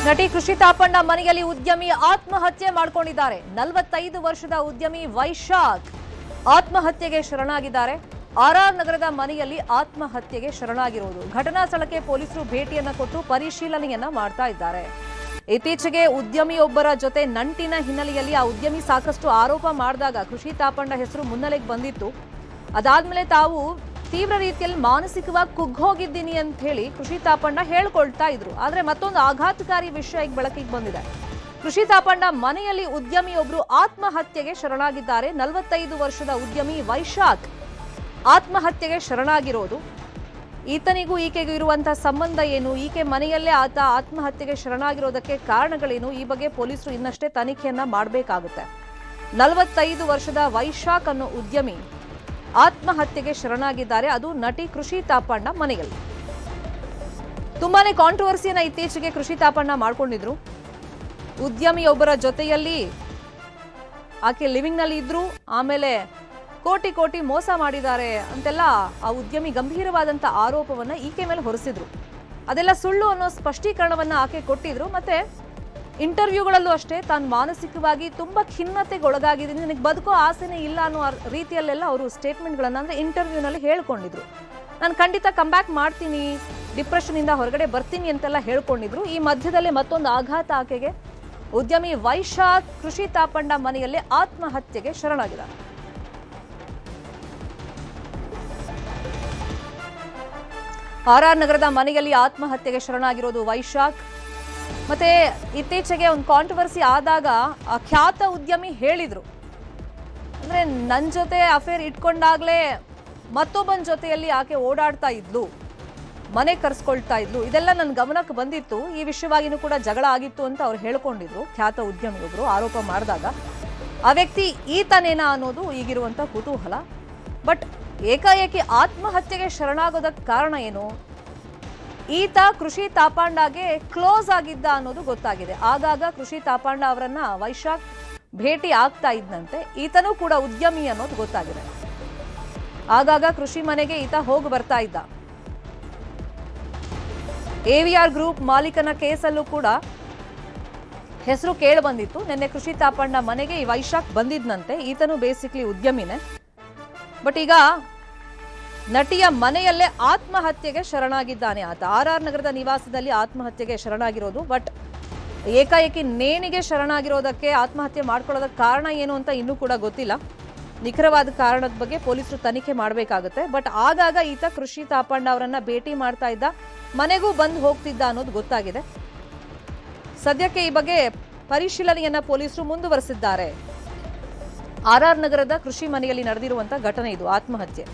ನಟಿ ಕೃಷಿ ತಾಪಣ್ಣ ಮನೆಯಲ್ಲಿ ಉದ್ಯಮಿ ಆತ್ಮಹತ್ಯೆ ಮಾಡಿಕೊಂಡಿದ್ದಾರೆ. 45 ವರ್ಷದ ಉದ್ಯಮಿ ವೈಶಾಖ್ ಆತ್ಮಹತ್ಯೆಗೆ ಶರಣಾಗಿದ್ದಾರೆ. ಆರ್ಆರ್ ನಗರದ ಮನೆಯಲ್ಲಿ ಆತ್ಮಹತ್ಯೆಗೆ ಶರಣಾಗಿರುವುದು. ಘಟನಾ ಸ್ಥಳಕ್ಕೆ ಪೊಲೀಸರು ಭೇಟಿಯನ್ನ ಕೊಟ್ಟು ಪರಿಶೀಲನೆಯನ್ನ ಮಾಡ್ತಾ ಇದ್ದಾರೆ. ಇತ್ತೀಚೆಗೆ ಉದ್ಯಮಿಯೊಬ್ಬರ ಜೊತೆ ನಂಟಿನ ಹಿನ್ನೆಲೆಯಲ್ಲಿ ಆ ಉದ್ಯಮಿ ಸಾಕಷ್ಟು ಆರೋಪ ಮಾಡಿದಾಗ ಕೃಷಿ ತಾಪಣ್ಣ ಹೆಸರು ಮುನ್ನೆಲೆಗೆ ಬಂದಿತ್ತು. ಅದಾದ್ಮೇಲೆ ತಾವು ತೀವ್ರ ರೀತಿಯಲ್ಲಿ ಮಾನಸಿಕವಾಗಿ ಕುಗ್ಗೋಗಿದ್ದೀನಿ ಅಂತ ಹೇಳಿ ಕೃಷಿ ತಾಪಣ್ಣ ಹೇಳ್ಕೊಳ್ತಾ ಇದ್ರು. ಆದ್ರೆ ಮತ್ತೊಂದು ಆಘಾತಕಾರಿ ವಿಷಯ ಈಗ ಬೆಳಕಿಗೆ ಬಂದಿದೆ. ಕೃಷಿ ತಾಪಣ್ಣ ಮನೆಯಲ್ಲಿ ಉದ್ಯಮಿಯೊಬ್ರು ಆತ್ಮಹತ್ಯೆಗೆ ಶರಣಾಗಿದ್ದಾರೆ. 45 ವರ್ಷದ ಉದ್ಯಮಿ ವೈಶಾಖ್ ಆತ್ಮಹತ್ಯೆಗೆ ಶರಣಾಗಿರೋದು. ಈತನಿಗೂ ಈಕೆಗೂ ಇರುವಂತಹ ಸಂಬಂಧ ಏನು, ಈಕೆ ಮನೆಯಲ್ಲೇ ಆತ ಆತ್ಮಹತ್ಯೆಗೆ ಶರಣಾಗಿರೋದಕ್ಕೆ ಕಾರಣಗಳೇನು, ಈ ಬಗ್ಗೆ ಪೊಲೀಸರು ಇನ್ನಷ್ಟೇ ತನಿಖೆಯನ್ನ ಮಾಡಬೇಕಾಗುತ್ತೆ. 45 ವರ್ಷದ ವೈಶಾಖ್ ಅನ್ನೋ ಉದ್ಯಮಿ ಆತ್ಮಹತ್ಯೆಗೆ ಶರಣಾಗಿದ್ದಾರೆ. ಅದು ನಟಿ ಕೃಷಿ ತಾಪಣ್ಣ ಮನೆಯಲ್ಲಿ. ತುಂಬಾನೇ ಕಾಂಟ್ರವರ್ಸಿಯನ್ನ ಇತ್ತೀಚೆಗೆ ಕೃಷಿ ತಾಪಣ್ಣ ಮಾಡ್ಕೊಂಡಿದ್ರು. ಉದ್ಯಮಿಯೊಬ್ಬರ ಜೊತೆಯಲ್ಲಿ ಆಕೆ ಲಿವಿಂಗ್ ನಲ್ಲಿ ಇದ್ರು, ಆಮೇಲೆ ಕೋಟಿ ಕೋಟಿ ಮೋಸ ಮಾಡಿದ್ದಾರೆ ಅಂತೆಲ್ಲ ಆ ಉದ್ಯಮಿ ಗಂಭೀರವಾದಂತ ಆರೋಪವನ್ನ ಈಕೆ ಮೇಲೆ ಹೊರಿಸಿದ್ರು. ಅದೆಲ್ಲ ಸುಳ್ಳು ಅನ್ನೋ ಸ್ಪಷ್ಟೀಕರಣವನ್ನ ಆಕೆ ಕೊಟ್ಟಿದ್ರು. ಮತ್ತೆ ಇಂಟರ್ವ್ಯೂಗಳಲ್ಲೂ ಅಷ್ಟೇ ತಾನು ಮಾನಸಿಕವಾಗಿ ತುಂಬಾ ಖಿನ್ನತೆಗೊಳಗಾಗಿದ್ದೀನಿ, ನನಗೆ ಬದುಕೋ ಆಸೆನೇ ಇಲ್ಲ ಅನ್ನೋ ರೀತಿಯಲ್ಲೆಲ್ಲ ಅವರು ಸ್ಟೇಟ್ಮೆಂಟ್ಗಳನ್ನ ಅಂದ್ರೆ ಇಂಟರ್ವ್ಯೂನಲ್ಲಿ ಹೇಳ್ಕೊಂಡಿದ್ರು. ನಾನು ಖಂಡಿತ ಕಮ್ಬ್ಯಾಕ್ ಮಾಡ್ತೀನಿ, ಡಿಪ್ರೆಷನ್ ಇಂದ ಹೊರಗಡೆ ಬರ್ತೀನಿ ಅಂತೆಲ್ಲ ಹೇಳ್ಕೊಂಡಿದ್ರು. ಈ ಮಧ್ಯದಲ್ಲೇ ಮತ್ತೊಂದು ಆಘಾತ ಆಕೆಗೆ. ಉದ್ಯಮಿ ವೈಶಾಖ್ ಕೃಷಿ ತಾಪಣ್ಣ ಮನೆಯಲ್ಲೇ ಆತ್ಮಹತ್ಯೆಗೆ ಶರಣಾಗಿದ್ದಾರೆ. ಆರ್ಆರ್ ನಗರದ ಮನೆಯಲ್ಲಿ ಆತ್ಮಹತ್ಯೆಗೆ ಶರಣಾಗಿರೋದು ವೈಶಾಖ್. ಮತ್ತೆ ಇತ್ತೀಚೆಗೆ ಒಂದು ಕಾಂಟ್ರವರ್ಸಿ ಆದಾಗ ಆ ಖ್ಯಾತ ಉದ್ಯಮಿ ಹೇಳಿದ್ರು, ಅಂದ್ರೆ ನನ್ನ ಜೊತೆ ಅಫೇರ್ ಇಟ್ಕೊಂಡಾಗ್ಲೇ ಮತ್ತೊಬ್ಬನ ಜೊತೆಯಲ್ಲಿ ಆಕೆ ಓಡಾಡ್ತಾ ಇದ್ಲು, ಮನೆ ಕರ್ಸ್ಕೊಳ್ತಾ ಇದ್ಲು, ಇದೆಲ್ಲ ನನ್ನ ಗಮನಕ್ಕೆ ಬಂದಿತ್ತು, ಈ ವಿಷಯವಾಗಿನೂ ಕೂಡ ಜಗಳ ಆಗಿತ್ತು ಅಂತ ಅವ್ರು ಹೇಳ್ಕೊಂಡಿದ್ರು. ಖ್ಯಾತ ಉದ್ಯಮಿಯೊಬ್ರು ಆರೋಪ ಮಾಡಿದಾಗ ಆ ವ್ಯಕ್ತಿ ಈತನೇನಾ ಅನ್ನೋದು ಈಗಿರುವಂತ ಕುತೂಹಲ. ಬಟ್ ಏಕಾಏಕಿ ಆತ್ಮಹತ್ಯೆಗೆ ಶರಣಾಗೋದಕ್ಕೆ ಕಾರಣ ಏನು? ಈತ ಕೃಷಿ ತಾಪಣ್ಣಗೆ ಕ್ಲೋಸ್ ಆಗಿದ್ದ ಅನ್ನೋದು ಗೊತ್ತಾಗಿದೆ. ಆಗಾಗ ಕೃಷಿ ತಾಪಣ್ಣ ಅವರನ್ನ ವೈಶಾಖ್ ಭೇಟಿ ಆಗ್ತಾ ಇದ್ದಂತೆ. ಈತನೂ ಕೂಡ ಉದ್ಯಮಿ ಅನ್ನೋದು ಗೊತ್ತಾಗಿದೆ. ಆಗಾಗ ಕೃಷಿ ಮನೆಗೆ ಈತ ಹೋಗಿ ಬರ್ತಾ ಇದ್ದ. AVR ಗ್ರೂಪ್ ಮಾಲೀಕನ ಕೇಸಲ್ಲೂ ಕೂಡ ಹೆಸರು ಕೇಳಿ ಬಂದಿತ್ತು. ನಿನ್ನೆ ಕೃಷಿ ತಾಪಣ್ಣ ಮನೆಗೆ ಈ ವೈಶಾಖ್ ಬಂದಿದ್ನಂತೆ. ಈತನು ಬೇಸಿಕ್ಲಿ ಉದ್ಯಮಿನೇ. ಬಟ್ ಈಗ ನಟಿಯ ಮನೆಯಲ್ಲೇ ಆತ್ಮಹತ್ಯೆಗೆ ಶರಣಾಗಿದ್ದಾನೆ ಆತ. ಆರ್ಆರ್ ನಗರದ ನಿವಾಸದಲ್ಲಿ ಆತ್ಮಹತ್ಯೆಗೆ ಶರಣಾಗಿರೋದು. ಬಟ್ ಏಕಾಏಕಿ ನೇಣಿಗೆ ಶರಣಾಗಿರೋದಕ್ಕೆ, ಆತ್ಮಹತ್ಯೆ ಮಾಡ್ಕೊಳ್ಳೋದಕ್ಕೆ ಕಾರಣ ಏನು ಅಂತ ಇನ್ನೂ ಕೂಡ ಗೊತ್ತಿಲ್ಲ. ನಿಖರವಾದ ಕಾರಣದ ಬಗ್ಗೆ ಪೊಲೀಸರು ತನಿಖೆ ಮಾಡಬೇಕಾಗುತ್ತೆ. ಬಟ್ ಆಗಾಗ ಈತ ಕೃಷಿ ತಾಪಣ್ಣ ಅವರನ್ನ ಭೇಟಿ ಮಾಡ್ತಾ ಇದ್ದ, ಮನೆಗೂ ಬಂದು ಹೋಗ್ತಿದ್ದ ಅನ್ನೋದು ಗೊತ್ತಾಗಿದೆ. ಸದ್ಯಕ್ಕೆ ಈ ಬಗ್ಗೆ ಪರಿಶೀಲನೆಯನ್ನ ಪೊಲೀಸರು ಮುಂದುವರೆಸಿದ್ದಾರೆ. ಆರ್ಆರ್ ನಗರದ ಕೃಷಿ ಮನೆಯಲ್ಲಿ ನಡೆದಿರುವಂತಹ ಘಟನೆ ಇದು, ಆತ್ಮಹತ್ಯೆ.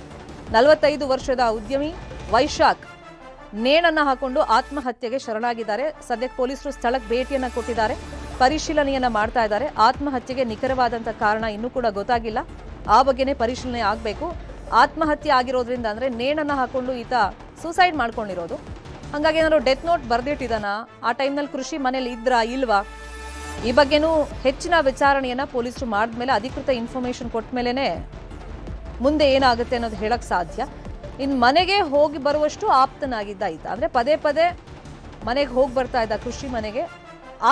45 ವರ್ಷದ ಉದ್ಯಮಿ ವೈಶಾಖ್ ನೇಣನ್ನ ಹಾಕೊಂಡು ಆತ್ಮಹತ್ಯೆಗೆ ಶರಣಾಗಿದ್ದಾರೆ. ಸದ್ಯಕ್ಕೆ ಪೊಲೀಸರು ಸ್ಥಳಕ್ಕೆ ಭೇಟಿಯನ್ನ ಕೊಟ್ಟಿದ್ದಾರೆ, ಪರಿಶೀಲನೆಯನ್ನ ಮಾಡ್ತಾ ಇದ್ದಾರೆ. ಆತ್ಮಹತ್ಯೆಗೆ ನಿಖರವಾದಂತಹ ಕಾರಣ ಇನ್ನೂ ಕೂಡ ಗೊತ್ತಾಗಿಲ್ಲ. ಆ ಬಗ್ಗೆನೇ ಪರಿಶೀಲನೆ ಆಗಬೇಕು. ಆತ್ಮಹತ್ಯೆ ಆಗಿರೋದ್ರಿಂದ ಅಂದ್ರೆ ನೇಣನ್ನ ಹಾಕೊಂಡು ಈತ ಸೂಸೈಡ್ ಮಾಡ್ಕೊಂಡಿರೋದು. ಹಾಗಾಗಿ ಏನಾದ್ರು ಡೆತ್ ನೋಟ್ ಬರ್ದಿಟ್ಟಿದಾನ, ಆ ಟೈಮ್ನಲ್ಲಿ ಕೃಷಿ ಮನೇಲಿ ಇದ್ರಾ ಇಲ್ವಾ, ಈ ಬಗ್ಗೆನೂ ಹೆಚ್ಚಿನ ವಿಚಾರಣೆಯನ್ನ ಪೊಲೀಸರು ಮಾಡಿದ್ಮೇಲೆ, ಅಧಿಕೃತ ಇನ್ಫಾರ್ಮೇಶನ್ ಕೊಟ್ಟ ಮೇಲೆನೆ ಮುಂದೆ ಏನಾಗುತ್ತೆ ಅನ್ನೋದು ಹೇಳಕ್ ಸಾಧ್ಯ. ಇನ್ನು ಮನೆಗೆ ಹೋಗಿ ಬರುವಷ್ಟು ಆಪ್ತನಾಗಿದ್ದ ಈತ, ಅಂದ್ರೆ ಪದೇ ಪದೇ ಮನೆಗೆ ಹೋಗಿ ಬರ್ತಾ ಇದ್ದ ಕೃಷಿ ಮನೆಗೆ.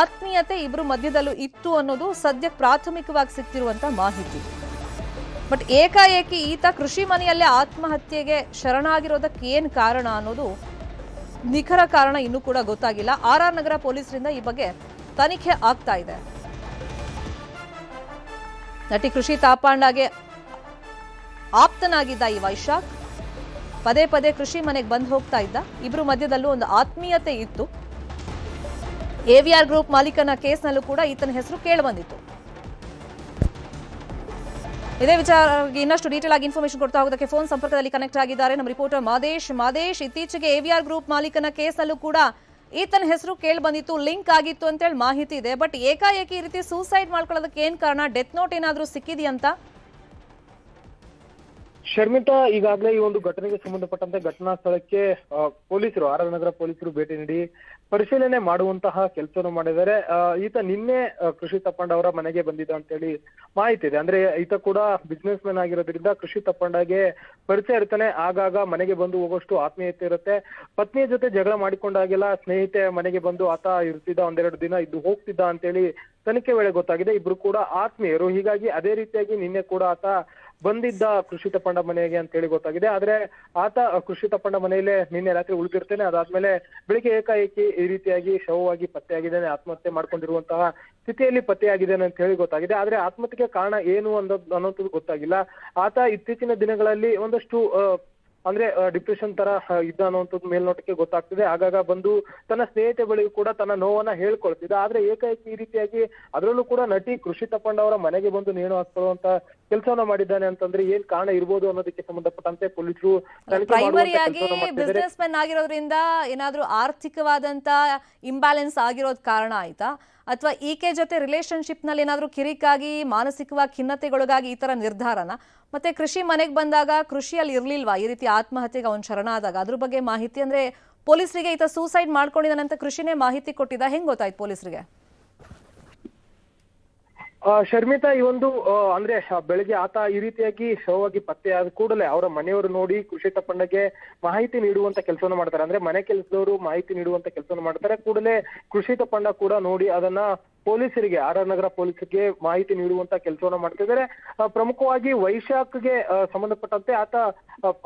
ಆತ್ಮೀಯತೆ ಇಬ್ರು ಮಧ್ಯದಲ್ಲೂ ಇತ್ತು ಅನ್ನೋದು ಸದ್ಯಕ್ಕೆ ಪ್ರಾಥಮಿಕವಾಗಿ ಸಿಗ್ತಿರುವಂತ ಮಾಹಿತಿ. ಬಟ್ ಏಕಾಏಕಿ ಈತ ಕೃಷಿ ಮನೆಯಲ್ಲೇ ಆತ್ಮಹತ್ಯೆಗೆ ಶರಣಾಗಿರೋದಕ್ಕೆ ಏನ್ ಕಾರಣ ಅನ್ನೋದು ನಿಖರ ಕಾರಣ ಇನ್ನೂ ಕೂಡ ಗೊತ್ತಾಗಿಲ್ಲ. ಆರ್ಆರ್ ನಗರ ಪೊಲೀಸರಿಂದ ಈ ಬಗ್ಗೆ ತನಿಖೆ ಆಗ್ತಾ ಇದೆ. ನಟಿ ಕೃಷಿ ತಾಪಣ್ಣಗೆ ಆಪ್ತನಾಗಿದ್ದ ಈ ವೈಶಾಖ್ ಪದೇ ಪದೇ ಕೃಷಿ ಮನೆಗೆ ಬಂದು ಹೋಗ್ತಾ ಇದ್ದ. ಇಬ್ರು ಮಧ್ಯದಲ್ಲೂ ಒಂದು ಆತ್ಮೀಯತೆ ಇತ್ತು. AVR ಗ್ರೂಪ್ ಮಾಲೀಕನ ಕೇಸ್ನಲ್ಲೂ ಕೂಡ ಈತನ ಹೆಸರು ಕೇಳಿ ಬಂದಿತ್ತು. ಇದೇ ವಿಚಾರವಾಗಿ ಇನ್ನಷ್ಟು ಡೀಟೇಲ್ ಆಗಿ ಇನ್ಫಾರ್ಮೇಶನ್ ಕೊಡ್ತಾ ಹೋಗೋದಕ್ಕೆ ಫೋನ್ ಸಂಪರ್ಕದಲ್ಲಿ ಕನೆಕ್ಟ್ ಆಗಿದ್ದಾರೆ ನಮ್ಮ ರಿಪೋರ್ಟರ್ ಮಾದೇಶ್. ಇತ್ತೀಚೆಗೆ AVR ಗ್ರೂಪ್ ಮಾಲೀಕನ ಕೇಸ್ನಲ್ಲೂ ಕೂಡ ಈತನ ಹೆಸರು ಕೇಳಿ ಬಂದಿತ್ತು, ಲಿಂಕ್ ಆಗಿತ್ತು ಅಂತೇಳಿ ಮಾಹಿತಿ ಇದೆ. ಬಟ್ ಏಕಾಏಕಿ ಈ ರೀತಿ ಸೂಸೈಡ್ ಮಾಡ್ಕೊಳ್ಳೋದಕ್ಕೆ ಏನ್ ಕಾರಣ? ಡೆತ್ ನೋಟ್ ಏನಾದ್ರೂ ಸಿಕ್ಕಿದೆಯಂತ? ಶರ್ಮಿತಾ, ಈಗಾಗಲೇ ಈ ಒಂದು ಘಟನೆಗೆ ಸಂಬಂಧಪಟ್ಟಂತೆ ಘಟನಾ ಸ್ಥಳಕ್ಕೆ ಪೊಲೀಸರು, ಆರ್ ಆರ್ ನಗರ ಪೊಲೀಸರು ಭೇಟಿ ನೀಡಿ ಪರಿಶೀಲನೆ ಮಾಡುವಂತಹ ಕೆಲಸವನ್ನು ಮಾಡಿದ್ದಾರೆ. ಈತ ನಿನ್ನೆ ಕೃಷಿ ತಪ್ಪಂಡ ಅವರ ಮನೆಗೆ ಬಂದಿದ್ದ ಅಂತ ಹೇಳಿ ಮಾಹಿತಿ ಇದೆ. ಅಂದ್ರೆ ಈತ ಕೂಡ ಬಿಸ್ನೆಸ್ ಮ್ಯಾನ್ ಆಗಿರೋದ್ರಿಂದ ಕೃಷಿ ತಪ್ಪಂಡಗೆ ಪರಿಚಯ ಇರ್ತಾನೆ. ಆಗಾಗ ಮನೆಗೆ ಬಂದು ಹೋಗೋಷ್ಟು ಆತ್ಮೀಯತೆ ಇರುತ್ತೆ. ಪತ್ನಿಯ ಜೊತೆ ಜಗಳ ಮಾಡಿಕೊಂಡಾಗೆಲ್ಲ ಸ್ನೇಹಿತೆ ಮನೆಗೆ ಬಂದು ಆತ ಇರ್ತಿದ್ದ, ಒಂದೆರಡು ದಿನ ಇದ್ದು ಹೋಗ್ತಿದ್ದ ಅಂತೇಳಿ ತನಿಖೆ ವೇಳೆ ಗೊತ್ತಾಗಿದೆ. ಇಬ್ರು ಕೂಡ ಆತ್ಮೀಯರು. ಹೀಗಾಗಿ ಅದೇ ರೀತಿಯಾಗಿ ನಿನ್ನೆ ಕೂಡ ಆತ ಬಂದಿದ್ದ ಕೃಷಿ ತಪ್ಪಂಡ ಮನೆಗೆ ಅಂತ ಹೇಳಿ ಗೊತ್ತಾಗಿದೆ. ಆದ್ರೆ ಆತ ಕೃಷಿ ತಪ್ಪಂಡ ಮನೆಯಲ್ಲೇ ನಿನ್ನೆ ರಾತ್ರಿ ಉಳಿದಿರ್ತೇನೆ. ಅದಾದ್ಮೇಲೆ ಬೆಳಿಗ್ಗೆ ಏಕಾಏಕಿ ಈ ರೀತಿಯಾಗಿ ಶವವಾಗಿ ಪತ್ತೆಯಾಗಿದ್ದಾನೆ. ಆತ್ಮಹತ್ಯೆ ಮಾಡ್ಕೊಂಡಿರುವಂತಹ ಸ್ಥಿತಿಯಲ್ಲಿ ಪತ್ತೆಯಾಗಿದ್ದಾನೆ ಅಂತ ಹೇಳಿ ಗೊತ್ತಾಗಿದೆ. ಆದ್ರೆ ಆತ್ಮಹತ್ಯೆಗೆ ಕಾರಣ ಏನು ಅನ್ನೋದು ಗೊತ್ತಾಗಿಲ್ಲ. ಆತ ಇತ್ತೀಚಿನ ದಿನಗಳಲ್ಲಿ ಒಂದಷ್ಟು ಅಂದ್ರೆ ಡಿಪ್ರೆಷನ್ ತರ ಇದ್ದ ಅನ್ನುವಂಥದ್ದು ಮೇಲ್ನೋಟಕ್ಕೆ ಗೊತ್ತಾಗ್ತಿದೆ. ಆಗಾಗ ಬಂದು ತನ್ನ ಸ್ನೇಹಿತೆ ಬಳಿ ಕೂಡ ತನ್ನ ನೋವನ್ನ ಹೇಳ್ಕೊಳ್ತಿದ್ದ. ಆದ್ರೆ ಏಕಾಏಕಿ ಈ ರೀತಿಯಾಗಿ ಅದರಲ್ಲೂ ಕೂಡ ನಟಿ ಕೃಷಿ ತಪ್ಪಂಡ ಅವರ ಮನೆಗೆ ಬಂದು ನೇಣು ಹಾಕೊಳ್ಳುವಂತ ಕೆಲಸವನ್ನ ಮಾಡಿದ್ದಾನೆ ಅಂತಂದ್ರೆ ಏನ್ ಕಾರಣ ಇರ್ಬೋದು ಅನ್ನೋದಕ್ಕೆ ಸಂಬಂಧಪಟ್ಟಂತೆ ಪೊಲೀಸರು ಪ್ರೈಮರಿಯಾಗಿ ಬಿಸ್ನೆಸ್ ಮೆನ್ ಆಗಿರೋದ್ರಿಂದ ಏನಾದ್ರೂ ಆರ್ಥಿಕವಾದಂತ ಇಂಬ್ಯಾಲೆನ್ಸ್ ಆಗಿರೋದ್ ಕಾರಣ ಆಯ್ತಾ, ಅಥವಾ ಈಕೆ ಜೊತೆ ರಿಲೇಶನ್ಶಿಪ್ ನಲ್ಲಿ ಏನಾದ್ರೂ ಕಿರಿಕಾಗಿ ಮಾನಸಿಕವಾಗಿ ಖಿನ್ನತೆಗೊಳಗಾಗಿ ಈ ತರ ನಿರ್ಧಾರನ? ಮತ್ತೆ ಕೃಷಿ ಮನೆಗೆ ಬಂದಾಗ ಕೃಷಿಯಲ್ಲಿ ಇರ್ಲಿಲ್ವಾ ಈ ರೀತಿ ಆತ್ಮಹತ್ಯೆಗೆ ಅವನು ಶರಣಾದಾಗ? ಅದ್ರ ಬಗ್ಗೆ ಮಾಹಿತಿ, ಅಂದ್ರೆ ಪೊಲೀಸರಿಗೆ ಈತ ಸೂಸೈಡ್ ಮಾಡ್ಕೊಂಡಿದ್ದಾನೆ ಅಂತ ಕೃಷಿನೇ ಮಾಹಿತಿ ಕೊಟ್ಟಿದ್ದ, ಹೆಂಗ್ ಗೊತ್ತಾಯ್ತು ಪೊಲೀಸರಿಗೆ? ಶರ್ಮಿತಾ, ಈ ಒಂದು ಅಂದ್ರೆ ಬೆಳಿಗ್ಗೆ ಆತ ಈ ರೀತಿಯಾಗಿ ಶವವಾಗಿ ಪತ್ತೆಯಾದ ಕೂಡಲೇ ಅವರ ಮನೆಯವರು ನೋಡಿ ಕೃಷಿ ತಪ್ಪಂಡಗೆ ಮಾಹಿತಿ ನೀಡುವಂತ ಕೆಲಸವನ್ನು ಮಾಡ್ತಾರೆ. ಅಂದ್ರೆ ಮನೆ ಕೆಲಸದವರು ಮಾಹಿತಿ ನೀಡುವಂತ ಕೆಲಸವನ್ನು ಮಾಡ್ತಾರೆ. ಕೂಡಲೇ ಕೃಷಿ ತಪ್ಪಂಡ ಕೂಡ ನೋಡಿ ಅದನ್ನ ಪೊಲೀಸರಿಗೆ, ಆರ್ ಆರ್ ನಗರ ಪೊಲೀಸರಿಗೆ ಮಾಹಿತಿ ನೀಡುವಂತ ಕೆಲಸವನ್ನ ಮಾಡ್ತಿದ್ದಾರೆ. ಪ್ರಮುಖವಾಗಿ ವೈಶಾಖ್ಗೆ ಸಂಬಂಧಪಟ್ಟಂತೆ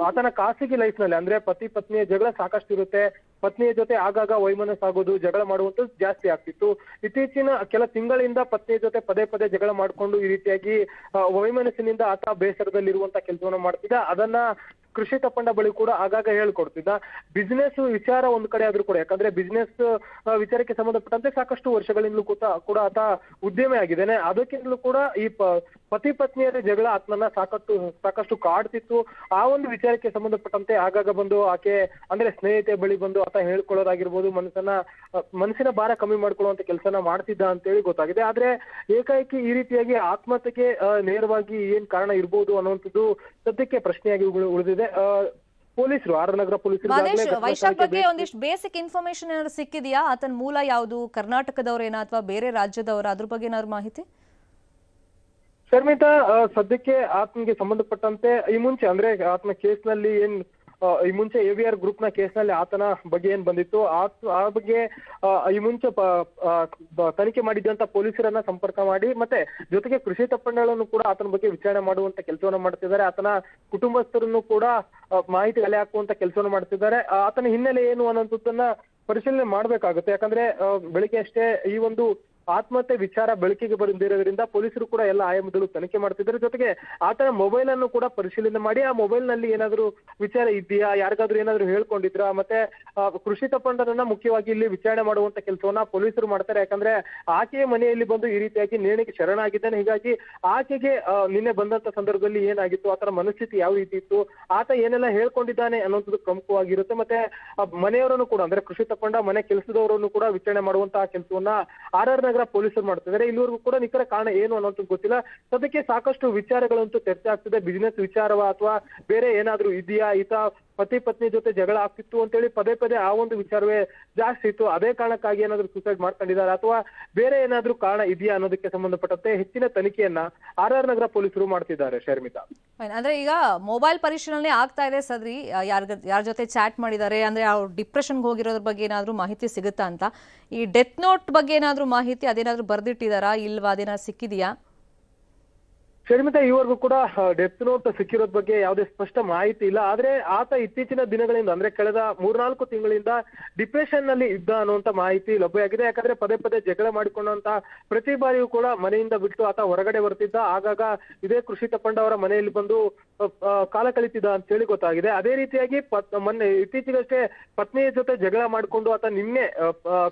ಆತನ ಖಾಸಗಿ ಲೈಫ್ ನಲ್ಲಿ ಅಂದ್ರೆ ಪತಿ ಪತ್ನಿಯ ಜಗಳ ಸಾಕಷ್ಟು ಇರುತ್ತೆ. ಪತ್ನಿಯ ಜೊತೆ ಆಗಾಗ ವೈಮನಸ್ಸಾಗೋದು, ಜಗಳ ಮಾಡುವಂಥದ್ದು ಜಾಸ್ತಿ ಆಗ್ತಿತ್ತು. ಇತ್ತೀಚಿನ ಕೆಲ ತಿಂಗಳಿಂದ ಪತ್ನಿಯ ಜೊತೆ ಪದೇ ಪದೇ ಜಗಳ ಮಾಡ್ಕೊಂಡು ಈ ರೀತಿಯಾಗಿ ವೈಮನಸ್ಸಿನಿಂದ ಆತ ಬೇಸರದಲ್ಲಿರುವಂತ ಕೆಲಸವನ್ನ ಮಾಡ್ತಿದ್ದ. ಅದನ್ನ ಕೃಷಿ ತಪ್ಪಂಡ ಬಳಿ ಕೂಡ ಆಗಾಗ ಹೇಳ್ಕೊಡ್ತಿದ್ದ. ಬಿಸ್ನೆಸ್ ವಿಚಾರ ಒಂದ್ ಕಡೆ ಆದ್ರೂ ಕೂಡ, ಯಾಕಂದ್ರೆ ಬಿಸ್ನೆಸ್ ವಿಚಾರಕ್ಕೆ ಸಂಬಂಧಪಟ್ಟಂತೆ ಸಾಕಷ್ಟು ವರ್ಷಗಳಿಂದಲೂ ಕೂಡ ಆತ ಉದ್ಯಮಿ ಆಗಿದ್ದಾನೆ. ಅದಕ್ಕಿಂತಲೂ ಕೂಡ ಈ ಪತಿ ಪತ್ನಿಯರ ಜಗಳ ಆತನನ್ನ ಸಾಕಷ್ಟು ಕಾಡ್ತಿತ್ತು. ಆ ಒಂದು ವಿಚಾರಕ್ಕೆ ಸಂಬಂಧಪಟ್ಟಂತೆ ಆಗಾಗ ಬಂದು ಆಕೆ ಅಂದ್ರೆ ಸ್ನೇಹಿತೆ ಬಳಿ ಬಂದು ಆತ ಹೇಳ್ಕೊಳ್ಳೋದಾಗಿರ್ಬೋದು, ಮನಸ್ಸಿನ ಭಾರ ಕಮ್ಮಿ ಮಾಡ್ಕೊಳ್ಳುವಂತ ಕೆಲಸನ ಮಾಡ್ತಿದ್ದ ಅಂತೇಳಿ ಗೊತ್ತಾಗಿದೆ. ಆದ್ರೆ ಏಕಾಏಕಿ ಈ ರೀತಿಯಾಗಿ ಆತ್ಮಹತ್ಯೆಗೆ ನೇರವಾಗಿ ಏನ್ ಕಾರಣ ಇರ್ಬೋದು ಅನ್ನುವಂಥದ್ದು ಸದ್ಯಕ್ಕೆ ಪ್ರಶ್ನೆಯಾಗಿ ಉಳಿದಿದೆ. ಪೊಲೀಸರು, ಆರ್ ಆರ್ ನಗರ ಪೊಲೀಸರು ವೈಶಾಖ್ ಬಗ್ಗೆ ಒಂದಿಷ್ಟು ಬೇಸಿಕ್ ಇನ್ಫಾರ್ಮೇಶನ್ ಏನಾದ್ರು ಸಿಕ್ಕಿದೆಯಾ? ಆತನ ಮೂಲ ಯಾವುದು, ಕರ್ನಾಟಕದವರೇನಾ ಅಥವಾ ಬೇರೆ ರಾಜ್ಯದವರ, ಅದ್ರ ಬಗ್ಗೆ ಏನಾದ್ರು ಮಾಹಿತಿ? ಶರ್ಮಿತಾ, ಸದ್ಯಕ್ಕೆ ಆತನಿಗೆ ಸಂಬಂಧಪಟ್ಟಂತೆ ಈ ಮುಂಚೆ ಅಂದ್ರೆ ಆತನ ಕೇಸ್ ನಲ್ಲಿ ಈ ಮುಂಚೆ AVR ಗ್ರೂಪ್ ನ ಕೇಸ್ ನಲ್ಲಿ ಆತನ ಬಗ್ಗೆ ಏನ್ ಬಂದಿತ್ತು ಆ ಬಗ್ಗೆ ಈ ಮುಂಚೆ ತನಿಖೆ ಮಾಡಿದ್ದಂತ ಪೊಲೀಸರನ್ನ ಸಂಪರ್ಕ ಮಾಡಿ ಮತ್ತೆ ಜೊತೆಗೆ ಕೃಷಿ ತಪ್ಪಂಡಗಳನ್ನು ಕೂಡ ಆತನ ಬಗ್ಗೆ ವಿಚಾರಣೆ ಮಾಡುವಂತ ಕೆಲಸವನ್ನ ಮಾಡ್ತಿದ್ದಾರೆ. ಆತನ ಕುಟುಂಬಸ್ಥರನ್ನು ಕೂಡ ಮಾಹಿತಿ ಕಲೆ ಹಾಕುವಂತ ಕೆಲಸವನ್ನ ಮಾಡ್ತಿದ್ದಾರೆ. ಆತನ ಹಿನ್ನೆಲೆ ಏನು ಅನ್ನೋದನ್ನ ಪರಿಶೀಲನೆ ಮಾಡ್ಬೇಕಾಗುತ್ತೆ. ಯಾಕಂದ್ರೆ ಬೆಳಿಗ್ಗೆ ಅಷ್ಟೇ ಈ ಒಂದು ಆತ್ಮಹತ್ಯೆ ವಿಚಾರ ಬೆಳಕಿಗೆ ಬಂದಿರೋದ್ರಿಂದ ಪೊಲೀಸರು ಕೂಡ ಎಲ್ಲ ಆಯಾಮದಲ್ಲೂ ತನಿಖೆ ಮಾಡ್ತಿದ್ದಾರೆ. ಜೊತೆಗೆ ಆತನ ಮೊಬೈಲ್ ಅನ್ನು ಕೂಡ ಪರಿಶೀಲನೆ ಮಾಡಿ ಆ ಮೊಬೈಲ್ ನಲ್ಲಿ ಏನಾದ್ರು ವಿಚಾರ ಇದೆಯಾ, ಯಾರಿಗಾದ್ರೂ ಏನಾದ್ರು ಹೇಳ್ಕೊಂಡಿದ್ರ, ಮತ್ತೆ ಕೃಷಿ ತಪ್ಪಂಡರನ್ನ ಮುಖ್ಯವಾಗಿ ಇಲ್ಲಿ ವಿಚಾರಣೆ ಮಾಡುವಂತ ಕೆಲಸವನ್ನ ಪೊಲೀಸರು ಮಾಡ್ತಾರೆ. ಯಾಕಂದ್ರೆ ಆಕೆಯ ಮನೆಯಲ್ಲಿ ಬಂದು ಈ ರೀತಿಯಾಗಿ ನೇಣಿಗೆ ಶರಣಾಗಿದ್ದಾನೆ. ಹೀಗಾಗಿ ಆಕೆಗೆ ನಿನ್ನೆ ಬಂದಂತ ಸಂದರ್ಭದಲ್ಲಿ ಏನಾಗಿತ್ತು, ಆತನ ಮನಸ್ಥಿತಿ ಯಾವ ರೀತಿ ಇತ್ತು, ಆತ ಏನೆಲ್ಲ ಹೇಳ್ಕೊಂಡಿದ್ದಾನೆ ಅನ್ನೋದು ಪ್ರಮುಖವಾಗಿರುತ್ತೆ. ಮತ್ತೆ ಮನೆಯವರನ್ನು ಕೂಡ ಅಂದ್ರೆ ಕೃಷಿ ತಪ್ಪಂಡ ಮನೆ ಕೆಲಸದವರನ್ನು ಕೂಡ ವಿಚಾರಣೆ ಮಾಡುವಂತಹ ಕೆಲಸವನ್ನ ಆರ್ ಆರ್ ನಗರ ಪೊಲೀಸರು ಮಾಡ್ತಿದ್ದಾರೆ. ಇಲ್ಲಿವರೆಗೂ ಕೂಡ ನಿಖರ ಕಾರಣ ಏನು ಅನ್ನೋದು ಗೊತ್ತಿಲ್ಲ. ಸದ್ಯಕ್ಕೆ ಸಾಕಷ್ಟು ವಿಚಾರಗಳಂತೂ ಚರ್ಚೆ ಆಗ್ತಿದೆ. ಬಿಸಿನೆಸ್ ವಿಚಾರವ ಅಥವಾ ಬೇರೆ ಏನಾದ್ರೂ ಇದೆಯಾ, ಈತ ಪತಿ ಪತ್ನಿ ಜೊತೆ ಜಗಳ ಆಗ್ತಿತ್ತು ಅಂತೇಳಿ ಪದೇ ಪದೇ ಆ ಒಂದು ವಿಚಾರವೇ ಜಾಸ್ತಿ ಇತ್ತು. ಅದೇ ಕಾರಣಕ್ಕಾಗಿ ಏನಾದ್ರು ಸೂಸೈಡ್ ಮಾಡ್ಕೊಂಡಿದ್ದಾರೆ ಅಥವಾ ಬೇರೆ ಏನಾದ್ರೂ ಕಾರಣ ಇದೆಯಾ ಅನ್ನೋದಕ್ಕೆ ಸಂಬಂಧಪಟ್ಟಂತೆ ಹೆಚ್ಚಿನ ತನಿಖೆಯನ್ನ ಆರ್ ಆರ್ ನಗರ ಪೊಲೀಸರು ಮಾಡ್ತಿದ್ದಾರೆ. ಶರ್ಮಿತಾ, ಅಂದ್ರೆ ಈಗ ಮೊಬೈಲ್ ಪರಿಶೀಲನೆ ಆಗ್ತಾ ಇದೆ ಸದ್ರಿ, ಯಾರ ಜೊತೆ ಚಾಟ್ ಮಾಡಿದ್ದಾರೆ, ಅಂದ್ರೆ ಅವ್ರು ಡಿಪ್ರೆಷನ್ಗೆ ಹೋಗಿರೋದ್ರ ಬಗ್ಗೆ ಏನಾದ್ರು ಮಾಹಿತಿ ಸಿಗುತ್ತಾ ಅಂತ. ಈ ಡೆತ್ ನೋಟ್ ಬಗ್ಗೆ ಏನಾದ್ರು ಮಾಹಿತಿ ಅದೇನಾದ್ರು ಬರ್ದಿಟ್ಟಿದಾರಾ ಇಲ್ವಾ, ಅದೇನಾದ್ರು ಸಿಕ್ಕಿದೆಯಾ? ಶರ್ಮಿತಾ, ಈವರೆಗೂ ಕೂಡ ಡೆತ್ ನೋಟ್ ಸಿಕ್ಕಿರೋದ್ ಬಗ್ಗೆ ಯಾವುದೇ ಸ್ಪಷ್ಟ ಮಾಹಿತಿ ಇಲ್ಲ. ಆದ್ರೆ ಆತ ಇತ್ತೀಚಿನ ದಿನಗಳಿಂದ ಅಂದ್ರೆ ಕಳೆದ 3-4 ತಿಂಗಳಿಂದ ಡಿಪ್ರೆಷನ್ ನಲ್ಲಿ ಇದ್ದ ಅನ್ನುವಂತ ಮಾಹಿತಿ ಲಭ್ಯವಾಗಿದೆ. ಯಾಕಂದ್ರೆ ಪದೇ ಪದೇ ಜಗಳ ಮಾಡಿಕೊಂಡಂತ ಪ್ರತಿ ಬಾರಿಯೂ ಕೂಡ ಮನೆಯಿಂದ ಬಿಟ್ಟು ಆತ ಹೊರಗಡೆ ಬರ್ತಿದ್ದ. ಆಗಾಗ ಇದೇ ಕೃಷಿ ತಪ್ಪಂಡ ಅವರ ಮನೆಯಲ್ಲಿ ಬಂದು ಕಾಲ ಕಳೀತಿದ್ದ ಅಂತ ಹೇಳಿ ಗೊತ್ತಾಗಿದೆ. ಅದೇ ರೀತಿಯಾಗಿ ಮೊನ್ನೆ ಇತ್ತೀಚೆಗಷ್ಟೇ ಪತ್ನಿಯ ಜೊತೆ ಜಗಳ ಮಾಡಿಕೊಂಡು ಆತ ನಿನ್ನೆ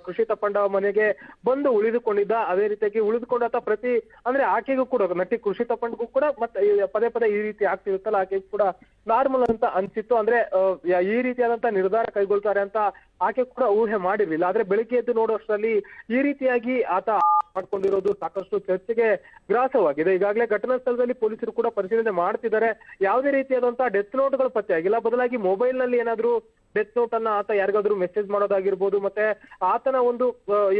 ಕೃಷಿ ತಪ್ಪಂಡ ಮನೆಗೆ ಬಂದು ಉಳಿದುಕೊಂಡಿದ್ದ. ಅದೇ ರೀತಿಯಾಗಿ ಉಳಿದುಕೊಂಡು ಆತ ಅಂದ್ರೆ ಆಕೆಗೂ ಕೂಡ ನಟಿ ಕೃಷಿ ತಪ್ಪಂಡಗೂ ಕೂಡ ಮತ್ತೆ ಪದೇ ಪದೇ ಈ ರೀತಿ ಆಗ್ತಿರುತ್ತಲ್ಲ, ಆಕೆ ಕೂಡ ನಾರ್ಮಲ್ ಅಂತ ಅನ್ಸಿತ್ತು. ಅಂದ್ರೆ ಈ ರೀತಿಯಾದಂತ ನಿರ್ಧಾರ ಕೈಗೊಳ್ತಾರೆ ಅಂತ ಆಕೆ ಕೂಡ ಊಹೆ ಮಾಡಿರ್ಲಿಲ್ಲ. ಆದ್ರೆ ಬೆಳಿಗ್ಗೆ ಎದ್ದು ನೋಡೋಷ್ಟರಲ್ಲಿ ಈ ರೀತಿಯಾಗಿ ಆತ ಮಾಡ್ಕೊಂಡಿರೋದು ಸಾಕಷ್ಟು ಚರ್ಚೆಗೆ ಗ್ರಾಸವಾಗಿದೆ. ಈಗಾಗಲೇ ಘಟನಾ ಸ್ಥಳದಲ್ಲಿ ಪೊಲೀಸರು ಕೂಡ ಪರಿಶೀಲನೆ ಮಾಡ್ತಿದ್ದಾರೆ. ಯಾವುದೇ ರೀತಿಯಾದಂತಹ ಡೆತ್ ನೋಟ್ಗಳು ಪತ್ತೆ ಆಗಿಲ್ಲ. ಬದಲಾಗಿ ಮೊಬೈಲ್ ನಲ್ಲಿ ಏನಾದ್ರೂ ಡೆತ್ ನೋಟ್ ಅನ್ನ ಆತ ಯಾರಿಗಾದ್ರೂ ಮೆಸೇಜ್ ಮಾಡೋದಾಗಿರ್ಬೋದು, ಮತ್ತೆ ಆತನ ಒಂದು